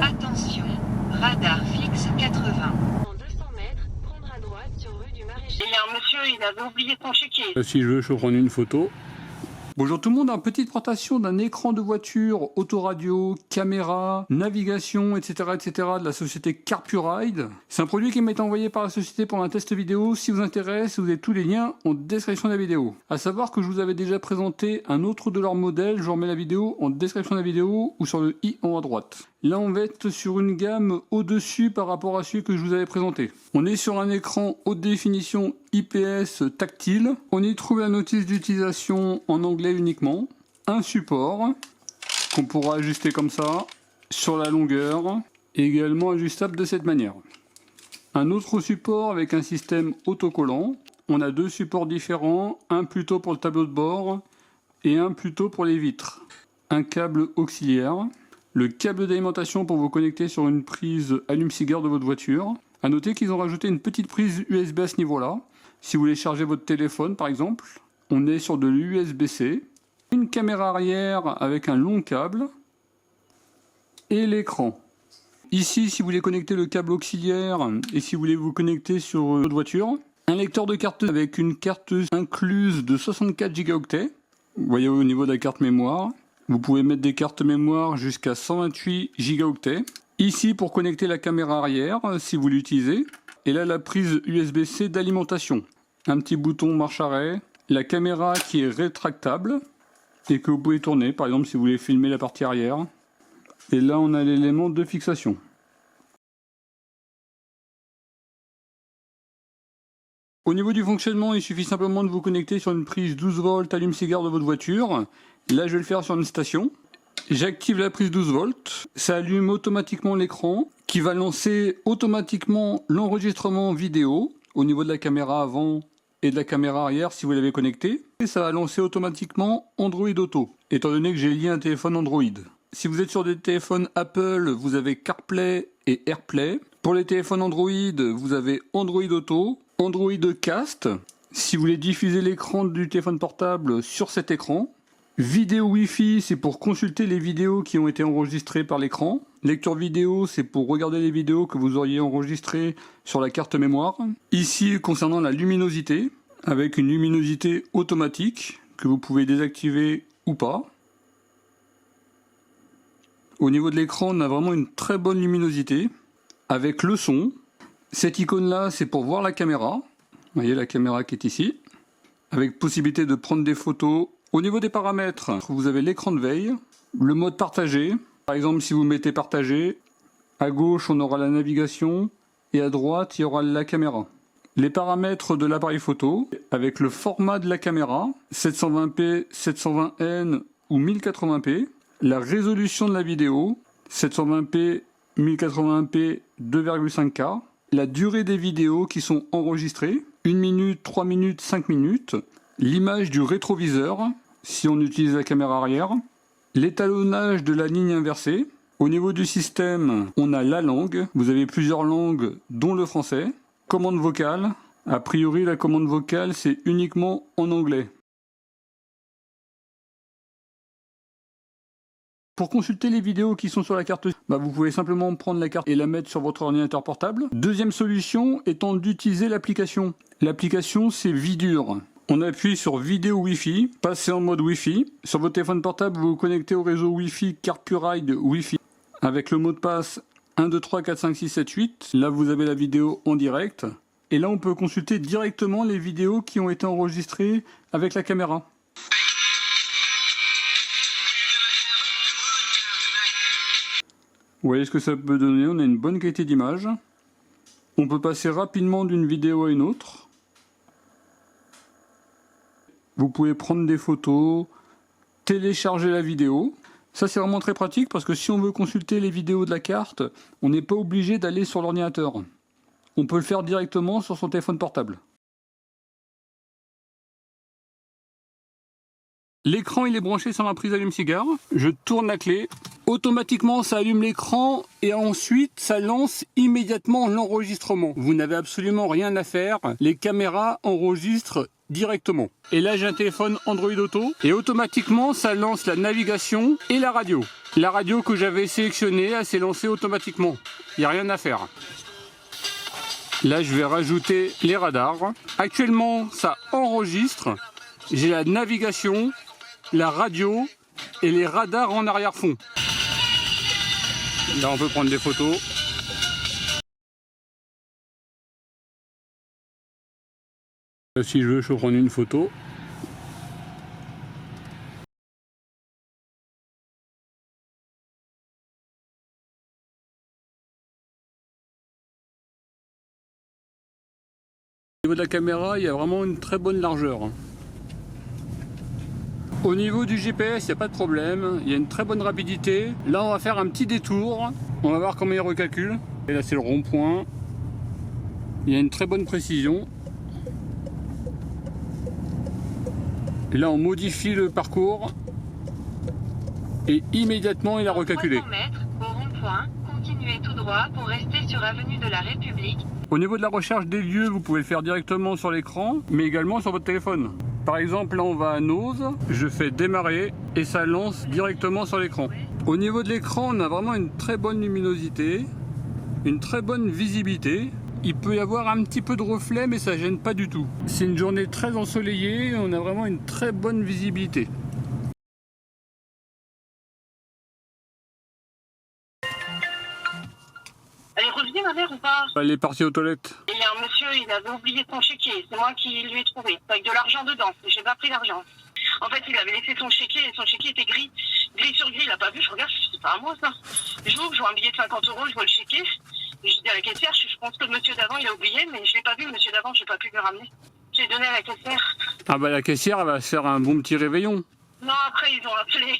Attention, radar fixe 80. En 200 mètres, prendre à droite sur rue du Maraîcher. Il y a un monsieur, il avait oublié son chéquier. Si je veux, je peux prendre une photo. Bonjour tout le monde, une petite présentation d'un écran de voiture, autoradio, caméra, navigation, etc. de la société Carpuride. C'est un produit qui m'a été envoyé par la société pour un test vidéo. Si vous intéresse, vous avez tous les liens en description de la vidéo. À savoir que je vous avais déjà présenté un autre de leurs modèles, je vous remets la vidéo en description de la vidéo ou sur le i en haut à droite. Là on va être sur une gamme au-dessus par rapport à celui que je vous avais présenté. On est sur un écran haute définition IPS tactile. On y trouve la notice d'utilisation en anglais uniquement. Un support qu'on pourra ajuster comme ça sur la longueur, également ajustable de cette manière. Un autre support avec un système autocollant. On a deux supports différents, un plutôt pour le tableau de bord et un plutôt pour les vitres. Un câble auxiliaire. Le câble d'alimentation pour vous connecter sur une prise allume-cigare de votre voiture. A noter qu'ils ont rajouté une petite prise USB à ce niveau-là. Si vous voulez charger votre téléphone par exemple, on est sur de l'USB-C. Une caméra arrière avec un long câble. Et l'écran. Ici, si vous voulez connecter le câble auxiliaire et si vous voulez vous connecter sur votre voiture. Un lecteur de carte avec une carte incluse de 64 Go. Vous voyez au niveau de la carte mémoire. Vous pouvez mettre des cartes mémoire jusqu'à 128 Go. Ici pour connecter la caméra arrière si vous l'utilisez. Et là la prise USB-C d'alimentation. Un petit bouton marche arrêt. La caméra qui est rétractable et que vous pouvez tourner par exemple si vous voulez filmer la partie arrière. Et là on a l'élément de fixation. Au niveau du fonctionnement, il suffit simplement de vous connecter sur une prise 12 volts allume-cigare de votre voiture. Là, je vais le faire sur une station. J'active la prise 12 volts. Ça allume automatiquement l'écran qui va lancer automatiquement l'enregistrement vidéo au niveau de la caméra avant et de la caméra arrière si vous l'avez connecté. Et ça va lancer automatiquement Android Auto, étant donné que j'ai lié un téléphone Android. Si vous êtes sur des téléphones Apple, vous avez CarPlay et AirPlay. Pour les téléphones Android, vous avez Android Auto, Android Cast, si vous voulez diffuser l'écran du téléphone portable sur cet écran. Vidéo Wi-Fi, c'est pour consulter les vidéos qui ont été enregistrées par l'écran. Lecture vidéo, c'est pour regarder les vidéos que vous auriez enregistrées sur la carte mémoire. Ici, concernant la luminosité, avec une luminosité automatique que vous pouvez désactiver ou pas. Au niveau de l'écran, on a vraiment une très bonne luminosité. Avec le son. Cette icône-là, c'est pour voir la caméra. Vous voyez la caméra qui est ici. Avec possibilité de prendre des photos. Au niveau des paramètres, vous avez l'écran de veille, le mode partagé. Par exemple, si vous mettez partagé, à gauche, on aura la navigation et à droite, il y aura la caméra. Les paramètres de l'appareil photo, avec le format de la caméra, 720p, 720n ou 1080p. La résolution de la vidéo, 720p, 1080p, 2,5K. La durée des vidéos qui sont enregistrées, 1 minute, 3 minutes, 5 minutes. L'image du rétroviseur, si on utilise la caméra arrière. L'étalonnage de la ligne inversée. Au niveau du système, on a la langue. Vous avez plusieurs langues, dont le français. Commande vocale. A priori, la commande vocale, c'est uniquement en anglais. Pour consulter les vidéos qui sont sur la carte, vous pouvez simplement prendre la carte et la mettre sur votre ordinateur portable. Deuxième solution étant d'utiliser l'application. L'application, c'est Vidur. On appuie sur vidéo Wi-Fi, passez en mode Wi-Fi. Sur votre téléphone portable, vous vous connectez au réseau Wi-Fi Carpuride Wi-Fi avec le mot de passe 1, 2, 3, 4, 5, 6, 7, 8. Là, vous avez la vidéo en direct. Et là, on peut consulter directement les vidéos qui ont été enregistrées avec la caméra. Vous voyez ce que ça peut donner, on a une bonne qualité d'image. On peut passer rapidement d'une vidéo à une autre. Vous pouvez prendre des photos, télécharger la vidéo. Ça c'est vraiment très pratique parce que si on veut consulter les vidéos de la carte, on n'est pas obligé d'aller sur l'ordinateur. On peut le faire directement sur son téléphone portable. L'écran il est branché sur ma prise allume-cigare. Je tourne la clé. Automatiquement ça allume l'écran et ensuite ça lance immédiatement l'enregistrement. Vous n'avez absolument rien à faire. Les caméras enregistrent directement. Et là j'ai un téléphone Android Auto et automatiquement ça lance la navigation et la radio. La radio que j'avais sélectionnée, elle s'est lancée automatiquement. Il n'y a rien à faire. Là je vais rajouter les radars. Actuellement ça enregistre. J'ai la navigation, la radio et les radars en arrière-fond. Là on peut prendre des photos. Si je veux, je peux prendre une photo. Au niveau de la caméra, il y a vraiment une très bonne largeur. Au niveau du GPS, il n'y a pas de problème. Il y a une très bonne rapidité. Là, on va faire un petit détour. On va voir comment il recalcule. Et là, c'est le rond-point. Il y a une très bonne précision. Et là, on modifie le parcours. Et immédiatement, il a recalculé. 300 mètres au rond-point, continuez tout droit pour rester sur avenue de la République. Au niveau de la recherche des lieux, vous pouvez le faire directement sur l'écran, mais également sur votre téléphone. Par exemple, là, on va à Nose, je fais démarrer et ça lance directement sur l'écran. Au niveau de l'écran, on a vraiment une très bonne luminosité, une très bonne visibilité. Il peut y avoir un petit peu de reflet, mais ça gêne pas du tout. C'est une journée très ensoleillée, on a vraiment une très bonne visibilité. Elle est revenue, ma mère, ou pas? Elle est partie aux toilettes. Il y a un monsieur, il avait oublié son chéquier. C'est moi qui lui ai trouvé, avec de l'argent dedans. J'ai pas pris l'argent. En fait, il avait laissé son chéquier et son chéquier était gris. Gris sur gris, il a pas vu. Je regarde, c'est pas à moi ça. J'ouvre, je vois un billet de 50 €, je vois le chéquier. Et je dis à la caissière, je pense que le monsieur d'avant, il a oublié, mais je l'ai pas vu, le monsieur d'avant, j'ai pas pu le ramener. J'ai donné à la caissière. Ah bah la caissière, elle va se faire un bon petit réveillon. Non, après, ils ont appelé.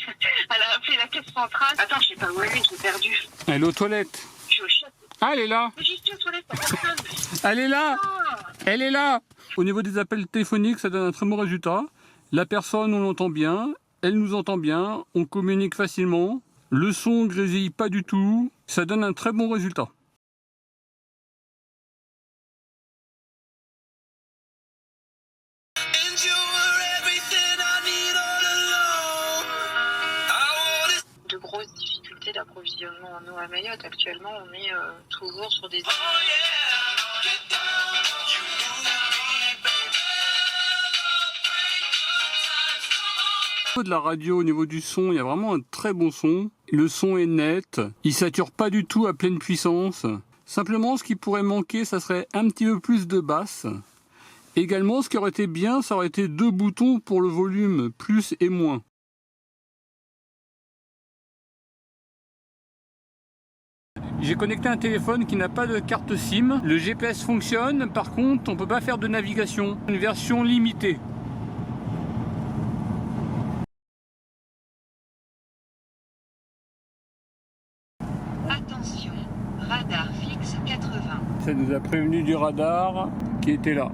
Elle a appelé la caisse centrale. Attends, je sais pas où elle est, je l'ai perdue. Elle est aux toilettes. Je suis au chat. Ah, elle est là. J'y suis aux toilettes, pas personne. Elle est là. Ah. Elle est là. Au niveau des appels téléphoniques, ça donne un très bon résultat. La personne, on l'entend bien. Elle nous entend bien. On communique facilement. Le son grésille pas du tout. Ça donne un très bon résultat. De grosses difficultés d'approvisionnement en eau à Mayotte. Actuellement, on est toujours sur des... Au niveau de la radio, au niveau du son, il y a vraiment un très bon son. Le son est net. Il sature pas du tout à pleine puissance. Simplement, ce qui pourrait manquer, ça serait un petit peu plus de basse. Également, ce qui aurait été bien, ça aurait été 2 boutons pour le volume, plus et moins. J'ai connecté un téléphone qui n'a pas de carte SIM. Le GPS fonctionne, par contre, on ne peut pas faire de navigation. Une version limitée. Attention, radar fixe 80. Ça nous a prévenu du radar qui était là.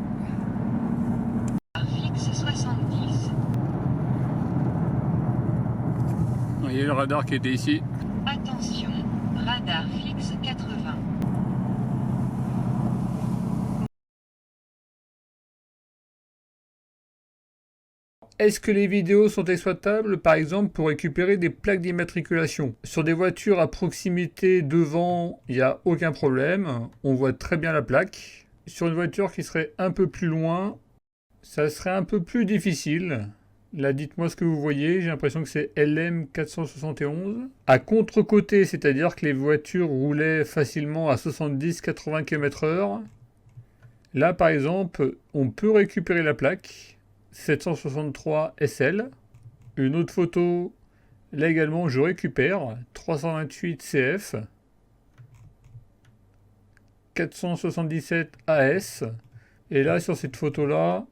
Radar fixe 70. Vous voyez le radar qui était ici. Attention, radar fixe 80. Est-ce que les vidéos sont exploitables, par exemple, pour récupérer des plaques d'immatriculation? Sur des voitures à proximité devant, il n'y a aucun problème. On voit très bien la plaque. Sur une voiture qui serait un peu plus loin, ça serait un peu plus difficile. Là, dites-moi ce que vous voyez. J'ai l'impression que c'est LM471. À contre-côté, c'est-à-dire que les voitures roulaient facilement à 70-80 km/h. Là, par exemple, on peut récupérer la plaque. 763 SL. Une autre photo, là également je récupère 328 CF, 477 AS. Et là sur cette photo là,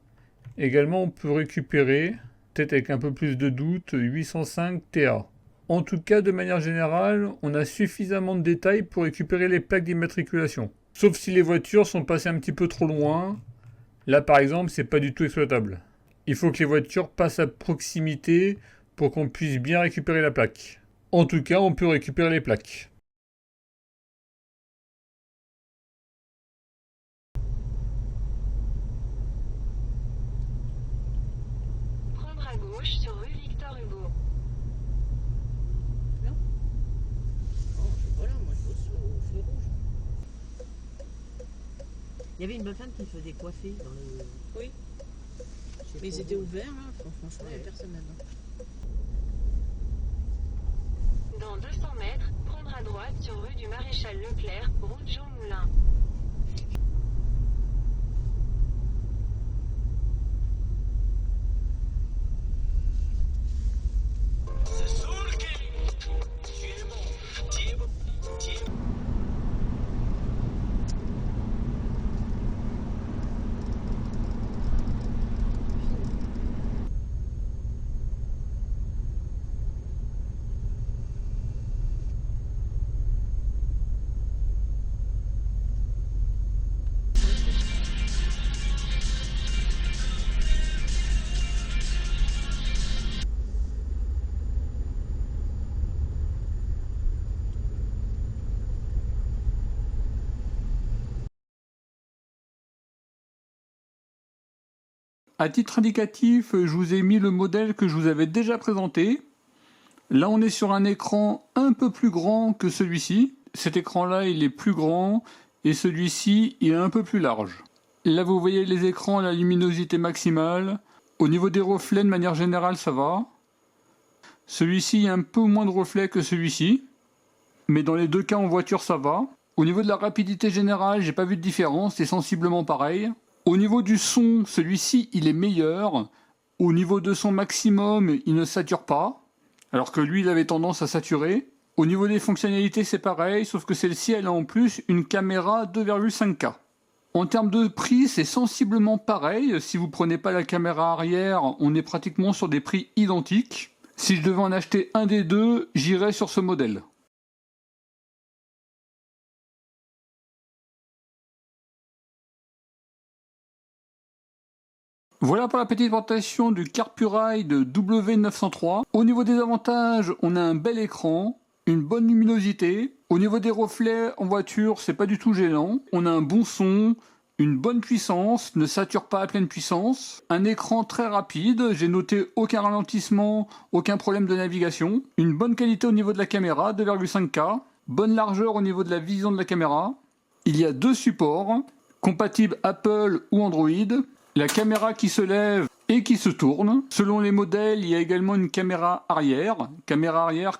également on peut récupérer, peut-être avec un peu plus de doute, 805 TA. En tout cas, de manière générale, on a suffisamment de détails pour récupérer les plaques d'immatriculation. Sauf si les voitures sont passées un petit peu trop loin. Là par exemple, c'est pas du tout exploitable. Il faut que les voitures passent à proximité pour qu'on puisse bien récupérer la plaque. En tout cas, on peut récupérer les plaques. gauche sur rue Victor Hugo. Non, je sais pas là, moi je bosse au feu rouge. Il y avait une bonne femme qui se faisait coiffer dans le... Oui. Mais ils étaient ouverts, là. Franchement, il n'y a personne là-dedans. Dans 200 mètres, prendre à droite sur rue du Maréchal Leclerc, route Jean Moulin. À titre indicatif, je vous ai mis le modèle que je vous avais déjà présenté. Là, on est sur un écran un peu plus grand que celui-ci. Cet écran-là, il est plus grand et celui-ci, il est un peu plus large. Là, vous voyez les écrans à la luminosité maximale. Au niveau des reflets, de manière générale, ça va. Celui-ci, il y a un peu moins de reflets que celui-ci. Mais dans les deux cas, en voiture, ça va. Au niveau de la rapidité générale, j'ai pas vu de différence, c'est sensiblement pareil. Au niveau du son, celui-ci, il est meilleur. Au niveau de son maximum, il ne sature pas. Alors que lui, il avait tendance à saturer. Au niveau des fonctionnalités, c'est pareil, sauf que celle-ci, elle a en plus une caméra 2,5K. En termes de prix, c'est sensiblement pareil. Si vous prenez pas la caméra arrière, on est pratiquement sur des prix identiques. Si je devais en acheter un des deux, j'irais sur ce modèle. Voilà pour la petite présentation du Carpuride W903. Au niveau des avantages, on a un bel écran, une bonne luminosité. Au niveau des reflets en voiture, c'est pas du tout gênant. On a un bon son, une bonne puissance, ne sature pas à pleine puissance. Un écran très rapide, j'ai noté aucun ralentissement, aucun problème de navigation. Une bonne qualité au niveau de la caméra, 2,5K. Bonne largeur au niveau de la vision de la caméra. Il y a deux supports, compatibles Apple ou Android. La caméra qui se lève et qui se tourne. Selon les modèles, il y a également une caméra arrière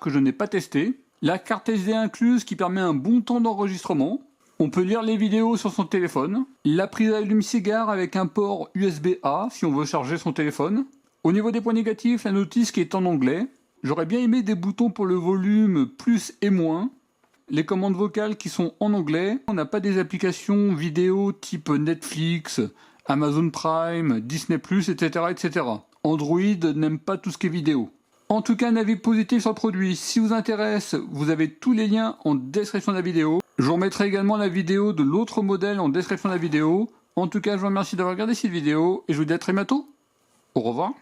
que je n'ai pas testée. La carte SD incluse qui permet un bon temps d'enregistrement. On peut lire les vidéos sur son téléphone. La prise allume-cigare avec un port USB-A si on veut charger son téléphone. Au niveau des points négatifs, la notice qui est en anglais. J'aurais bien aimé des boutons pour le volume plus et moins. Les commandes vocales qui sont en anglais. On n'a pas des applications vidéo type Netflix, Amazon Prime, Disney+, etc., etc. Android n'aime pas tout ce qui est vidéo. En tout cas, un avis positif sur le produit. Si vous intéresse, vous avez tous les liens en description de la vidéo. Je vous remettrai également la vidéo de l'autre modèle en description de la vidéo. En tout cas, je vous remercie d'avoir regardé cette vidéo et je vous dis à très bientôt. Au revoir.